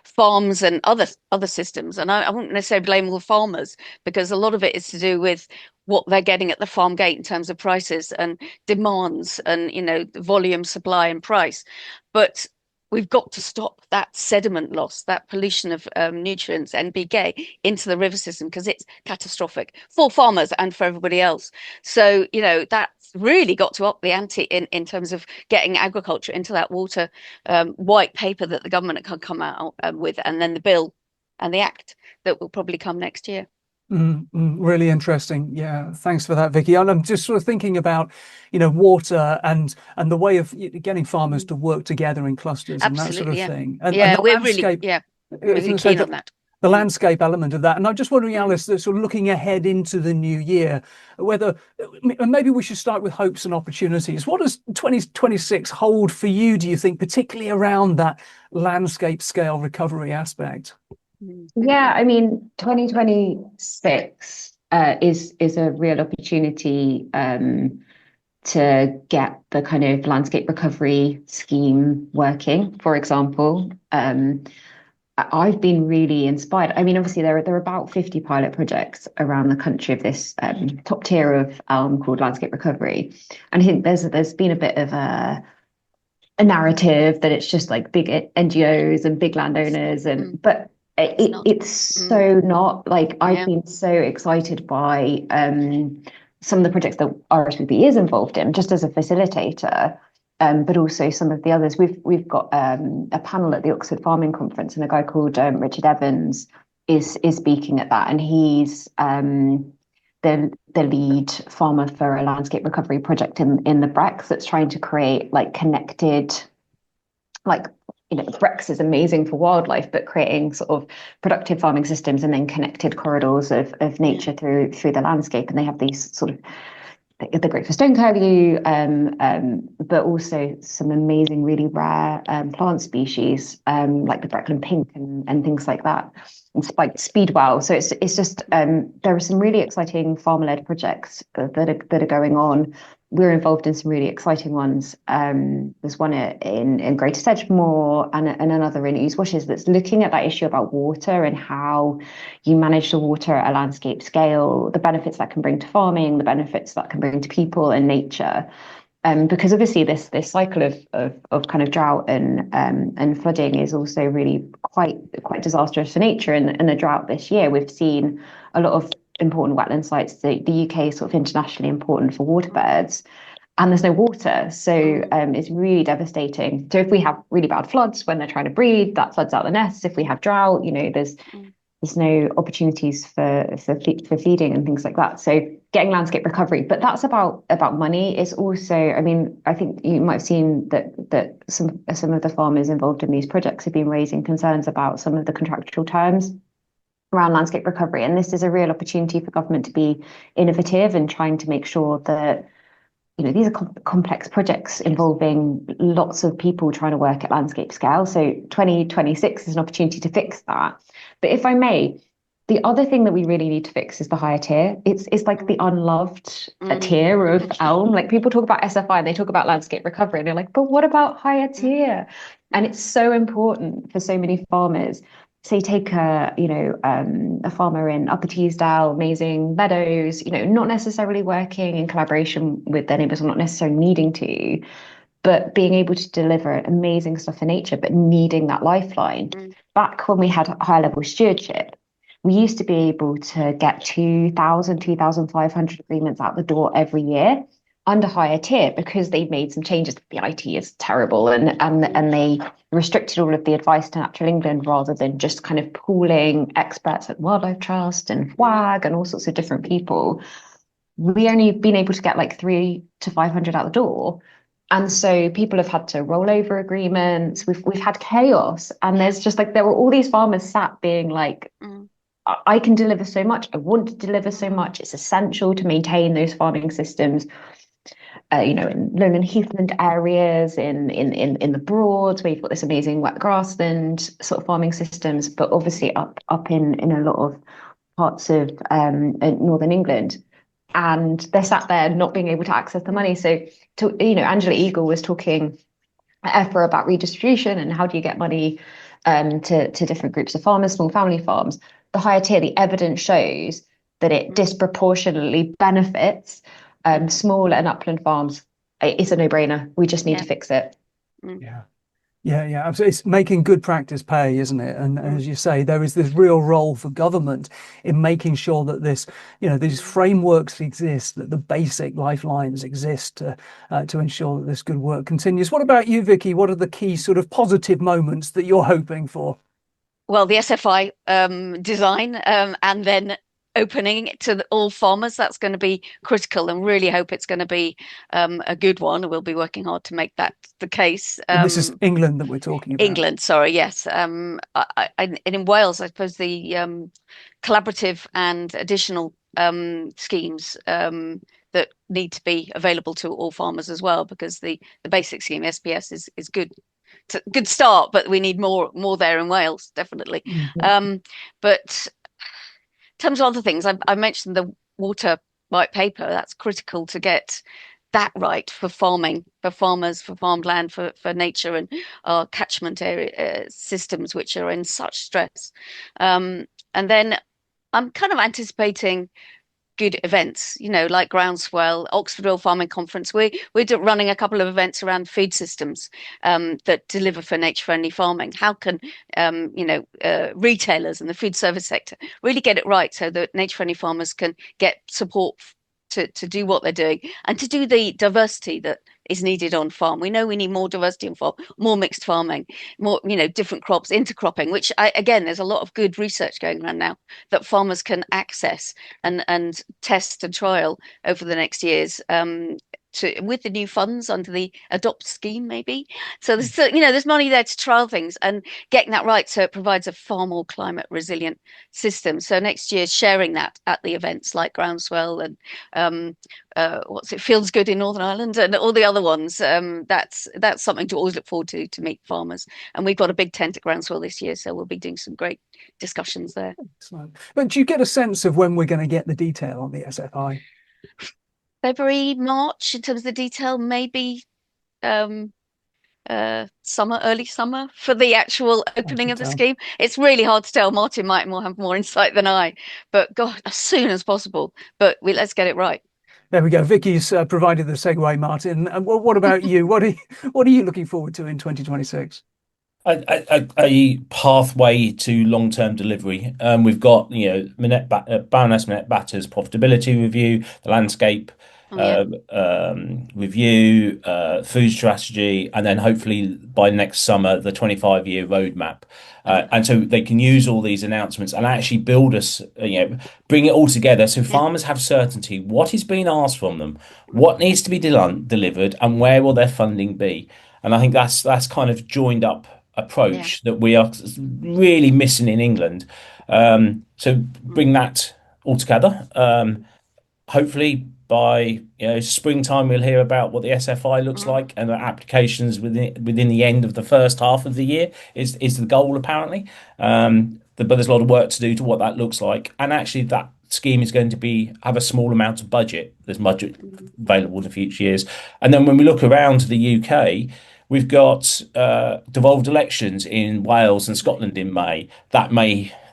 farms and other systems. And I wouldn't necessarily blame all the farmers because a lot of it is to do with what they're getting at the farm gate in terms of prices and demands and the volume, supply and price. But we've got to stop that sediment loss, that pollution of nutrients, NPK, into the river system because it's catastrophic for farmers and for everybody else. So that's really got to up the ante in terms of getting agriculture into that water white paper that the government can come out with, and then the bill and the act that will probably come next year. Really interesting. Yeah, thanks for that, Vicky. And I'm just sort of thinking about, water and the way of getting farmers to work together in clusters and that sort of thing. And yeah, the we're landscape, really keen on that. The landscape element of that. And I'm just wondering, Alice, that sort of looking ahead into the new year, whether maybe we should start with hopes and opportunities. What does 2026 hold for you, do you think, particularly around that landscape scale recovery aspect? Yeah, I mean, 2026 is a real opportunity to get the kind of landscape recovery scheme working. For example, I've been really inspired. I mean, obviously there are about 50 pilot projects around the country of this top tier of called landscape recovery, and I think there's been a bit of a narrative that it's just like big NGOs and big landowners, but it's so not. Like, I've been so excited by some of the projects that RSPB is involved in, just as a facilitator, but also some of the others. We've got a panel at the Oxford Farming Conference, and a guy called Richard Evans is speaking at that, and he's the lead farmer for a landscape recovery project in the Brex that's trying to create like connected, like, Brex is amazing for wildlife, but creating sort of productive farming systems and then connected corridors of nature through the landscape. And they have these sort of the Great Stone curlew, but also some amazing, really rare plant species like the Breckland pink and things like that, and spiked speedwell. So it's just there are some really exciting farmer-led projects that are going on. We're involved in some really exciting ones. There's one in Greater Sedgemoor and another in Ouse Washes that's looking at that issue about water and how you manage the water at a landscape scale, the benefits that can bring to farming, the benefits that can bring to people and nature. Because obviously this cycle of kind of drought and flooding is also really quite disastrous for nature. And the drought this year, we've seen a lot of important wetland sites. The UK is sort of internationally important for waterbirds, and there's no water. So it's really devastating. So if we have really bad floods when they're trying to breed, that floods out the nests. If we have drought, there's no opportunities for feeding and things like that. So getting landscape recovery, but that's about money. It's also, I mean, I think you might have seen that some of the farmers involved in these projects have been raising concerns about some of the contractual terms around landscape recovery. And this is a real opportunity for government to be innovative and trying to make sure that these are complex projects involving lots of people trying to work at landscape scale. So 2026 is an opportunity to fix that. But if I may, the other thing that we really need to fix is the higher tier. It's like the unloved tier of elm. Like people talk about SFI and they talk about landscape recovery and they're like, but what about higher tier? And it's so important for so many farmers. Say take a farmer in Upper Teesdale, amazing meadows, not necessarily working in collaboration with their neighbours or not necessarily needing to, but being able to deliver amazing stuff for nature, but needing that lifeline. Back when we had higher level stewardship, we used to be able to get 2,000, 2,500 agreements out the door every year under higher tier because they've made some changes. The IT is terrible and they restricted all of the advice to Natural England rather than just kind of pooling experts like Wildlife Trust and WAG and all sorts of different people. We only been able to get like 300 to 500 out the door. And so people have had to roll over agreements. We've had chaos. And there's just like, there were all these farmers sat being like, I can deliver so much. I want to deliver so much. It's essential to maintain those farming systems. In lowland heathland areas, in the Broads, where you've got this amazing wet grassland sort of farming systems, but obviously up in a lot of parts of northern England, and they're sat there not being able to access the money. So, Angela Eagle was talking at EFRA about redistribution and how do you get money to different groups of farmers, small family farms. The higher tier, the evidence shows that it disproportionately benefits small and upland farms. It's a no-brainer. We just need to fix it. Yeah. So it's making good practice pay, isn't it? And as you say, there is this real role for government in making sure that these frameworks exist, that the basic lifelines exist to ensure that this good work continues. What about you, Vicki? What are the key sort of positive moments that you're hoping for? Well, the SFI design and then opening it to all farmers, that's going to be critical, and really hope it's going to be a good one. We'll be working hard to make that the case. And this is England that we're talking about. England, sorry, yes. And in Wales, I suppose the collaborative and additional schemes that need to be available to all farmers as well, because the basic scheme, SPS, is good. It's a good start, but we need more there in Wales, definitely. But in terms of other things, I mentioned the water white paper. That's critical to get that right for farming, for farmers, for farmland, for nature and our catchment area systems, which are in such stress. And then I'm kind of anticipating good events, like Groundswell, Oxford Oil Farming Conference. We're running a couple of events around food systems that deliver for nature-friendly farming. How can retailers and the food service sector really get it right so that nature-friendly farmers can get support to do what they're doing and to do the diversity that is needed on farm. We know we need more diversity on farm, more mixed farming, more, different crops, intercropping, which again, there's a lot of good research going around now that farmers can access and test and trial over the next years. With the new funds under the Adopt scheme, maybe. So there's money there to trial things and getting that right, so it provides a far more climate resilient system. So next year, sharing that at the events like Groundswell and Feels Good in Northern Ireland and all the other ones. That's something to always look forward to meet farmers. And we've got a big tent at Groundswell this year, so we'll be doing some great discussions there. Excellent. But do you get a sense of when we're going to get the detail on the SFI? February, March, in terms of the detail, maybe early summer for the actual opening of the scheme. It's really hard to tell. Martin might have more insight than I, but God, as soon as possible. But let's get it right. There we go. Vicki's provided the segue, Martin. What about you? What are you looking forward to in 2026? A pathway to long-term delivery. We've got, Baroness Minette Batter's profitability review, the landscape Oh, yeah. review, food strategy, and then hopefully by next summer, the 25-year roadmap. And so they can use all these announcements and actually build us, bring it all together so Yeah. farmers have certainty what is being asked from them, what needs to be delivered, and where will their funding be. And I think that's kind of joined up Yeah. approach that we are really missing in England. So Mm. bring that all together. Hopefully by springtime we'll hear about what the SFI looks Mm. like and the applications within the end of the first half of the year is the goal apparently. But there's a lot of work to do to what that looks like, and actually that scheme is going to have a small amount of budget. There's budget Mm. available in the future years, and then when we look around the UK. We've got devolved elections in Wales and Scotland in May.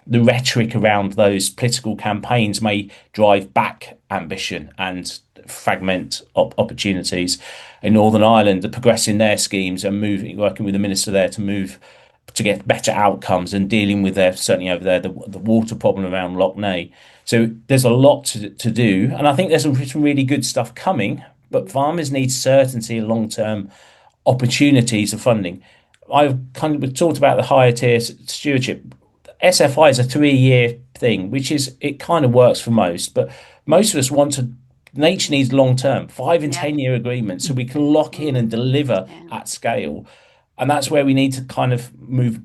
The rhetoric around those political campaigns may drive back ambition and fragment opportunities. In Northern Ireland, they're progressing their schemes and working with the minister there to get better outcomes and dealing with certainly over there, the water problem around Lough Neagh. So there's a lot to do. And I think there's some really good stuff coming, but farmers need certainty and long-term opportunities of funding. I've kind of talked about the higher tier stewardship. SFI is a 3-year thing, it kind of works for most, but most of us nature needs long term, 5 and Yeah. 10-year agreements so we can lock in and deliver Yeah. at scale. And that's where we need to kind of move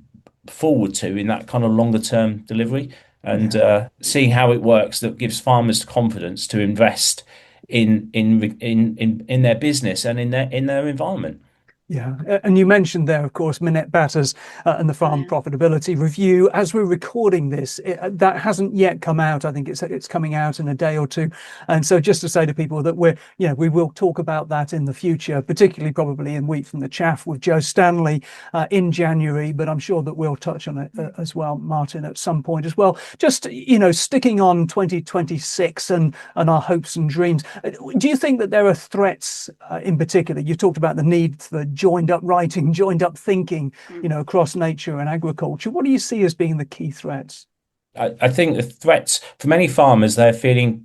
forward to in that kind of longer term delivery and seeing how it works that gives farmers confidence to invest in their business and in their environment. Yeah, and you mentioned there, of course, Minette Batters and the Oh, Farm yeah. Profitability Review. As we're recording this, that hasn't yet come out. I think it's coming out in a day or two. And so, just to say to people that we will talk about that in the future, particularly probably in Wheat from the Chaff with Joe Stanley in January. But I'm sure that we'll touch on it as well, Martin, at some point as well. Just sticking on 2026 and our hopes and dreams. Do you think that there are threats in particular? You talked about the need for joined up writing, joined up thinking, Mm. across nature and agriculture. What do you see as being the key threats? I think the threats for many farmers, they're feeling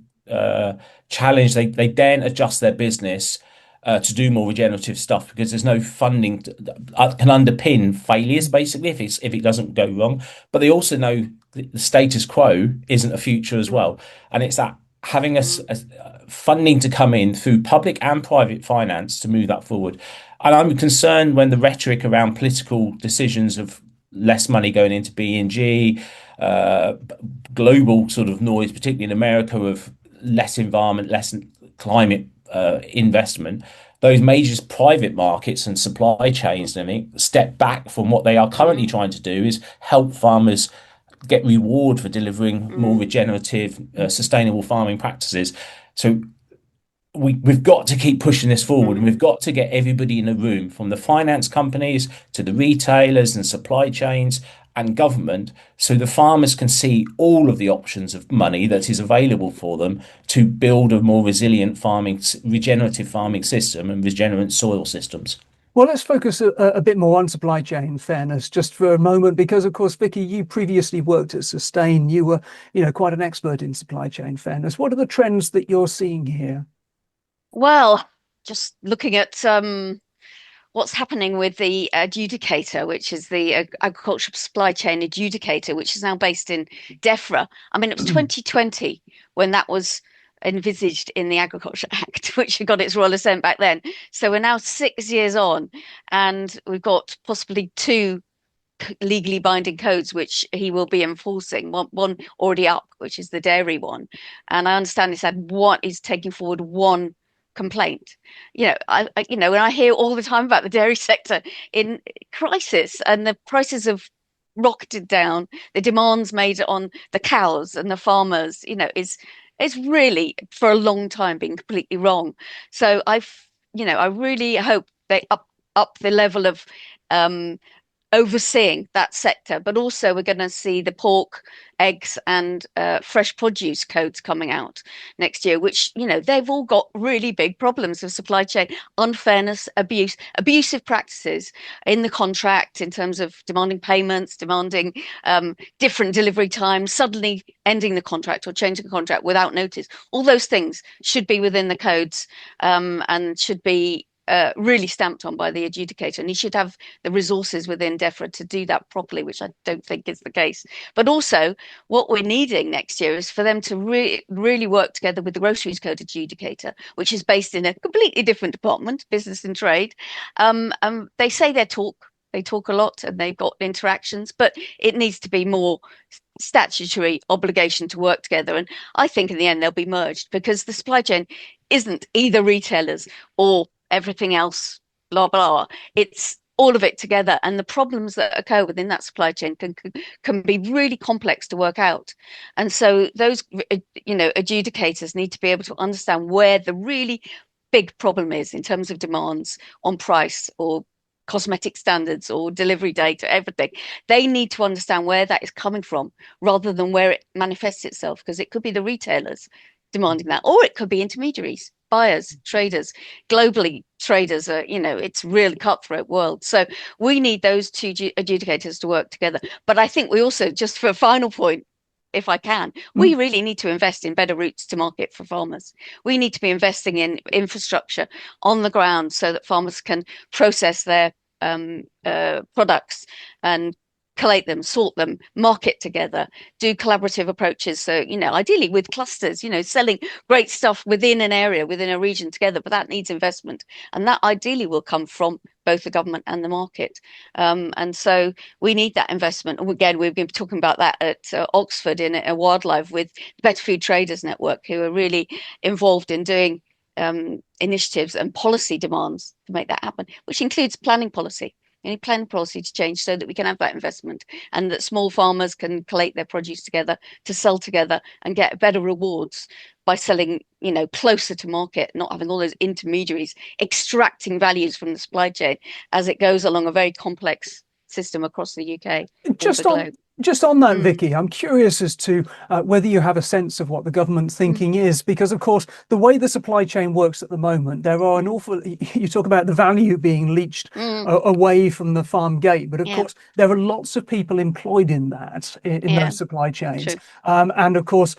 challenged. They daren't adjust their business to do more regenerative stuff because there's no funding can underpin failures basically if it doesn't go wrong. But they also know the status quo isn't a future as Mm. well, and it's that having Mm. funding to come in through public and private finance to move that forward. And I'm concerned when the rhetoric around political decisions of less money going into B&G, uh, global sort of noise, particularly in America, of less environment, less climate investment. Those major private markets and supply chains, I think, step back from what they are currently Mm. trying to do is help farmers get reward for delivering more Mm. regenerative, sustainable farming practices. So we've got to keep pushing this forward, and Mm. we've got to get everybody in the room, from the finance companies to the retailers and supply chains and government, so the farmers can see all of the options of money that is available for them to build a more resilient farming, regenerative farming system and regenerate soil systems. Well, let's focus a bit more on supply chain fairness just for a moment, because of course, Vicki, you previously worked at Costain. You were, quite an expert in supply chain fairness. What are the trends that you're seeing here? Well, just looking at what's happening with the adjudicator, which is the agricultural supply chain adjudicator, which is now based in DEFRA. I mean, it was 2020 when that was envisaged in the Agriculture Act, which got its royal assent back then. So we're now 6 years on, and we've got possibly two legally binding codes which he will be enforcing. One already up, which is the dairy one, and I understand he's taking forward one complaint. And I hear all the time about the dairy sector in crisis, and the prices have rocketed down. The demands made on the cows and the farmers, is really for a long time been completely wrong. So I really hope they up the level of um overseeing that sector. But also we're going to see the pork, eggs and fresh produce codes coming out next year, which, they've all got really big problems of supply chain unfairness, abusive practices in the contract in terms of demanding payments, demanding different delivery times, suddenly ending the contract or changing the contract without notice. All those things should be within the codes, and should be really stamped on by the adjudicator, and he should have the resources within DEFRA to do that properly, which I don't think is the case. But also, what we're needing next year is for them to really work together with the Groceries Code adjudicator, which is based in a completely different department, business and trade. They say they talk a lot and they've got interactions, but it needs to be more statutory obligation to work together. And I think in the end they'll be merged, because the supply chain isn't either retailers or everything else, blah, blah. It's all of it together. And the problems that occur within that supply chain can be really complex to work out. And so those, adjudicators need to be able to understand where the really big problem is in terms of demands on price or cosmetic standards or delivery date or everything. They need to understand where that is coming from rather than where it manifests itself, because it could be the retailers demanding that, or it could be intermediaries, buyers, traders. Globally, traders are, it's really cutthroat world. So we need those two adjudicators to work together. But I think we also, just for a final point, if I can, we really need to invest in better routes to market for farmers. We need to be investing in infrastructure on the ground so that farmers can process their products and collate them, sort them, market together, do collaborative approaches. So, ideally with clusters, selling great stuff within an area, within a region together, but that needs investment. And that ideally will come from both the government and the market. And so we need that investment. And again, we've been talking about that at Oxford in a wildlife with the Better Food Traders Network, who are really involved in doing initiatives and policy demands to make that happen, which includes planning policy. Any planning policy to change so that we can have that investment, and that small farmers can collate their produce together to sell together and get better rewards by selling, closer to market, not having all those intermediaries extracting values from the supply chain as it goes along a very complex system across the UK. Just on that, Vicki, I'm curious as to whether you have a sense of what the government's thinking is, because, of course, the way the supply chain works at the moment, there are you talk about the value being leached away from the farm gate, but of course, there are lots of people employed in that, in those supply chains. And of course,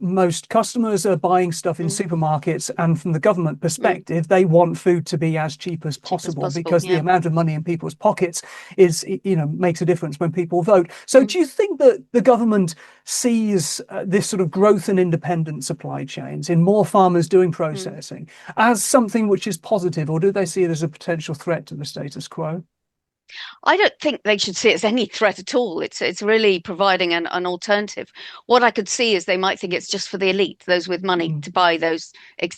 most customers are buying stuff in supermarkets, and from the government perspective, they want food to be as cheap as possible, because the amount of money in people's pockets is, makes a difference when people vote. So do you think that the government sees this sort of growth in independent supply chains, in more farmers doing processing, as something which is positive, or do they see it as a potential threat to the status quo? I don't think they should see it as any threat at all. It's really providing an alternative. What I could see is they might think it's just for the elite, those with money to buy those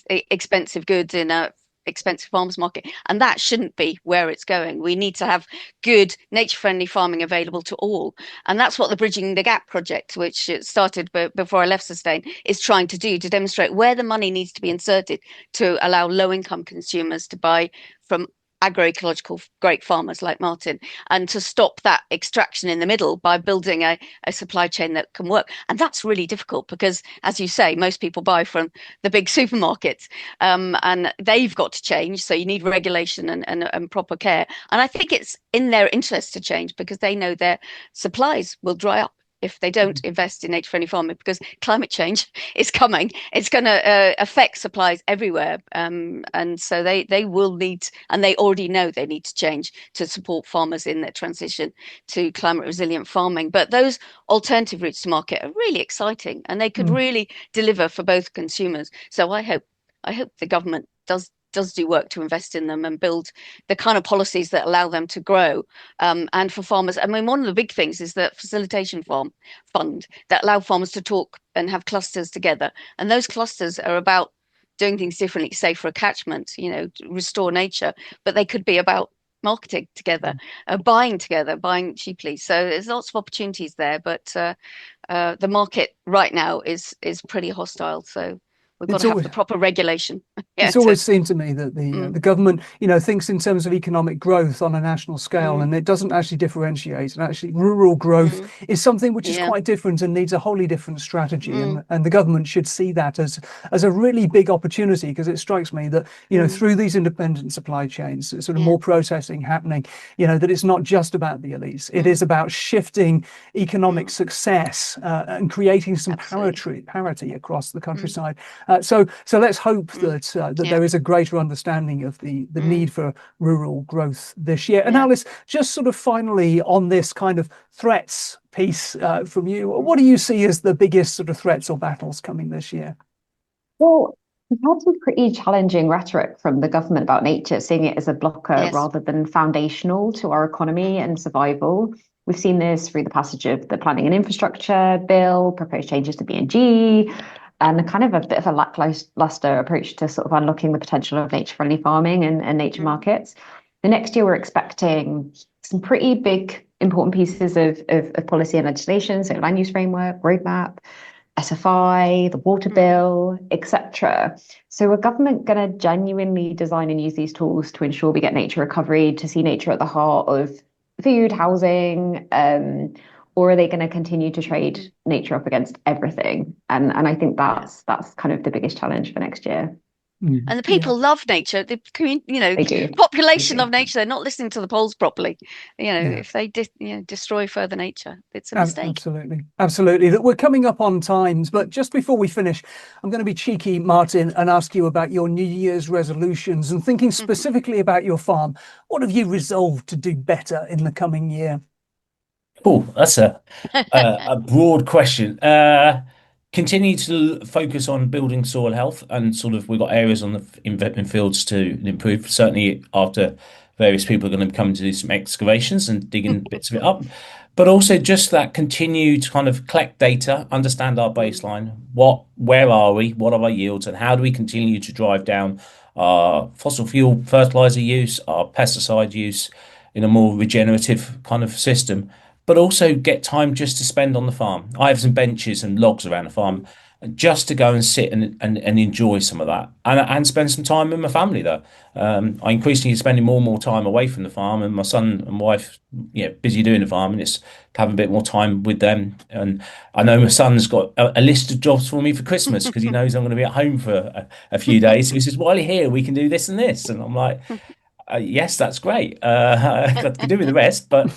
expensive goods in a expensive farmers market, and that shouldn't be where it's going. We need to have good nature-friendly farming available to all, and that's what the Bridging the Gap project, which started before I left Costain, is trying to do, to demonstrate where the money needs to be inserted to allow low-income consumers to buy from agroecological great farmers like Martin, and to stop that extraction in the middle by building a supply chain that can work. And that's really difficult because, as you say, most people buy from the big supermarkets, and they've got to change. So you need regulation and proper care. And I think it's in their interest to change, because they know their supplies will dry up if they don't invest in nature-friendly farming, because climate change is coming. It's going to affect supplies everywhere. And so they will need, and they already know they need to change to support farmers in their transition to climate resilient farming. But those alternative routes to market are really exciting, and they could really deliver for both consumers. So I hope the government does do work to invest in them and build the kind of policies that allow them to grow. And for farmers, I mean, one of the big things is the facilitation farm fund that allow farmers to talk and have clusters together. And those clusters are about doing things differently, say for a catchment, restore nature, but they could be about marketing together, buying together, buying cheaply. So there's lots of opportunities there, but the market right now is pretty hostile. So We've got It's to have always the proper regulation. it's always seemed to me that the government, thinks in terms of economic growth on a national scale, and it doesn't actually differentiate. And actually, rural growth is something which is Yeah. quite different and needs a wholly different strategy. And the government should see that as a really big opportunity, because it strikes me that through these independent supply chains, sort of more processing happening, that it's not just about the elites. It is about shifting economic success and creating some parity across the countryside. So let's hope that there is a greater understanding of the need for rural growth this year. And Alice, just sort of finally on this kind of threats piece from you, what do you see as the biggest sort of threats or battles coming this year? Well, we've had some pretty challenging rhetoric from the government about nature, seeing it as a blocker rather than foundational to our economy and survival. We've seen this through the passage of the Planning and Infrastructure Bill, proposed changes to BNG, and kind of a bit of a lackluster approach to sort of unlocking the potential of nature-friendly farming and nature markets. The next year, we're expecting some pretty big, important pieces of policy and legislation, so land use framework, roadmap, SFI, the water bill, etc. So, are government going to genuinely design and use these tools to ensure we get nature recovery, to see nature at the heart of food, housing, or are they going to continue to trade nature up against everything? And I think that's kind of the biggest challenge for next year. And the people love nature. The They do. population They do. of nature. They're not listening to the polls properly. If they destroy further nature, it's a mistake. Absolutely. That we're coming up on times, but just before we finish, I'm going to be cheeky, Martin, and ask you about your New Year's resolutions, and thinking specifically about your farm. What have you resolved to do better in the coming year? Oh, that's a broad question. Continue to focus on building soil health, and sort of we've got areas on the in fields to improve. Certainly, after various people are going to come to do some excavations and digging bits of it up, but also just that continue to kind of collect data, understand our baseline. Where are we? What are our yields, and how do we continue to drive down our fossil fuel fertilizer use, our pesticide use in a more regenerative kind of system, but also get time just to spend on the farm. I have some benches and logs around the farm just to go and sit and enjoy some of that, and spend some time with my family there. I increasingly spending more and more time away from the farm, and my son and wife, busy doing the farm, and it's having a bit more time with them. And I know my son's got a list of jobs for me for Christmas, because he knows I'm going to be at home for a few days. So he says, while you're here, we can do this and this. And I'm like, yes, that's great. I can do with the rest, but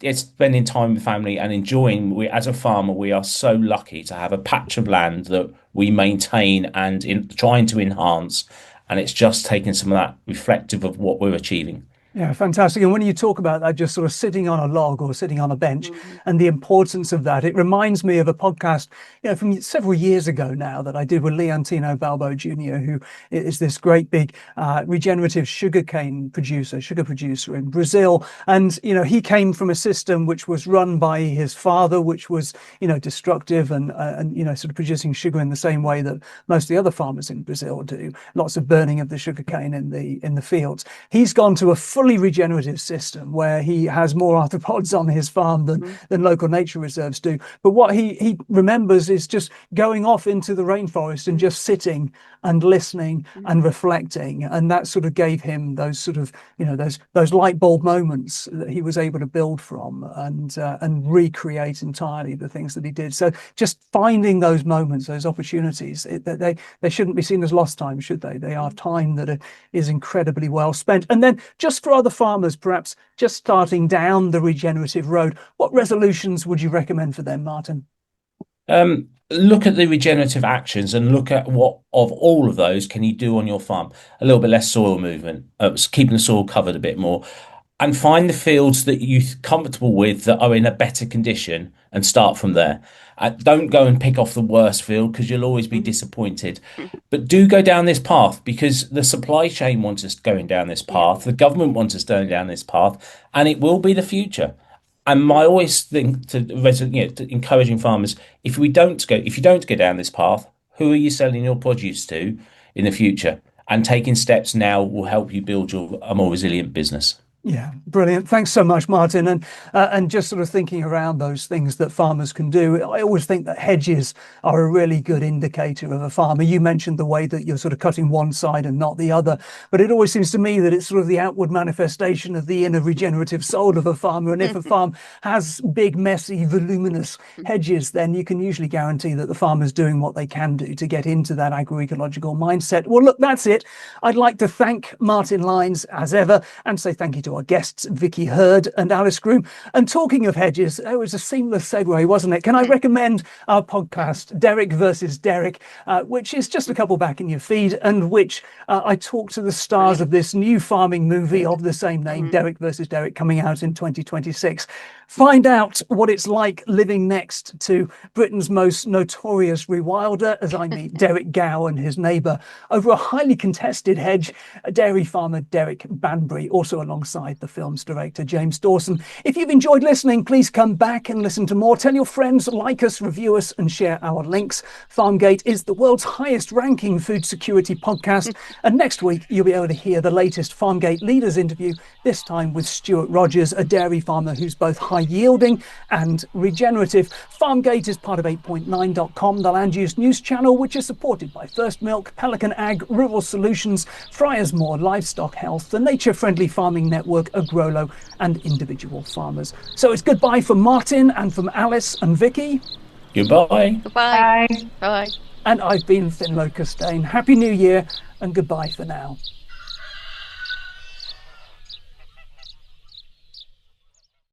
it's spending time with family and enjoying. As a farmer, we are so lucky to have a patch of land that we maintain and trying to enhance, and it's just taking some of that reflective of what we're achieving. Yeah, fantastic. And when you talk about that, just sort of sitting on a log or sitting on a bench and the importance of that, it reminds me of a podcast, from several years ago now that I did with Leontino Balbo Jr., who is this great big regenerative sugar producer in Brazil. And, he came from a system which was run by his father, which was, destructive and sort of producing sugar in the same way that most of the other farmers in Brazil do. Lots of burning of the sugarcane in the fields. He's gone to a fully regenerative system where he has more arthropods on his farm than local nature reserves do. But what he remembers is just going off into the rainforest and just sitting and listening and reflecting. And that sort of gave him those sort of, those light bulb moments that he was able to build from and recreate entirely the things that he did. So just finding those moments, those opportunities, they shouldn't be seen as lost time, should they? They are time that is incredibly well spent. And then just for other farmers, perhaps just starting down the regenerative road, what resolutions would you recommend for them, Martin? Look at the regenerative actions and look at what of all of those can you do on your farm. A little bit less soil movement, keeping the soil covered a bit more, and find the fields that you're comfortable with that are in a better condition and start from there. Don't go and pick off the worst field, because you'll always be disappointed. But do go down this path, because the supply chain wants us going down this path. The government wants us going down this path, and it will be the future. And I always think to encouraging farmers, if you don't go down this path, who are you selling your produce to in the future? And taking steps now will help you build a more resilient business. Yeah, brilliant. Thanks so much, Martin. And just sort of thinking around those things that farmers can do, I always think that hedges are a really good indicator of a farmer. You mentioned the way that you're sort of cutting one side and not the other, but it always seems to me that it's sort of the outward manifestation of the inner regenerative soul of a farmer. And if a farm has big, messy, voluminous hedges, then you can usually guarantee that the farmer's doing what they can do to get into that agroecological mindset. Well, look, that's it. I'd like to thank Martin Lines as ever and say thank you to our guests, Vicki Hird and Alice Groom. And talking of hedges, it was a seamless segue, wasn't it? Can I recommend our podcast, Derek versus Derek, which is just a couple back in your feed, and which I talk to the stars of this new farming movie of the same name, Derek versus Derek, coming out in 2026. Find out what it's like living next to Britain's most notorious rewilder as I meet Derek Gow and his neighbour over a highly contested hedge, dairy farmer Derek Banbury, also alongside the film's director James Dawson. If you've enjoyed listening, please come back and listen to more. Tell your friends, like us, review us, and share our links. Farmgate is the world's highest ranking food security podcast, and next week you'll be able to hear the latest Farmgate leaders interview, this time with Stuart Rogers, a dairy farmer who's both high yielding and regenerative. Farmgate is part of 8.9.com, the land use news channel, which is supported by First Milk, Pelican Ag, Rural Solutions, Friars Moor, Livestock Health, the Nature Friendly Farming Network, Agrolo, and individual farmers. So it's goodbye from Martin and from Alice and Vicki. Goodbye. Goodbye. Bye. And I've been ffinlo Costain. Happy New Year and goodbye for now.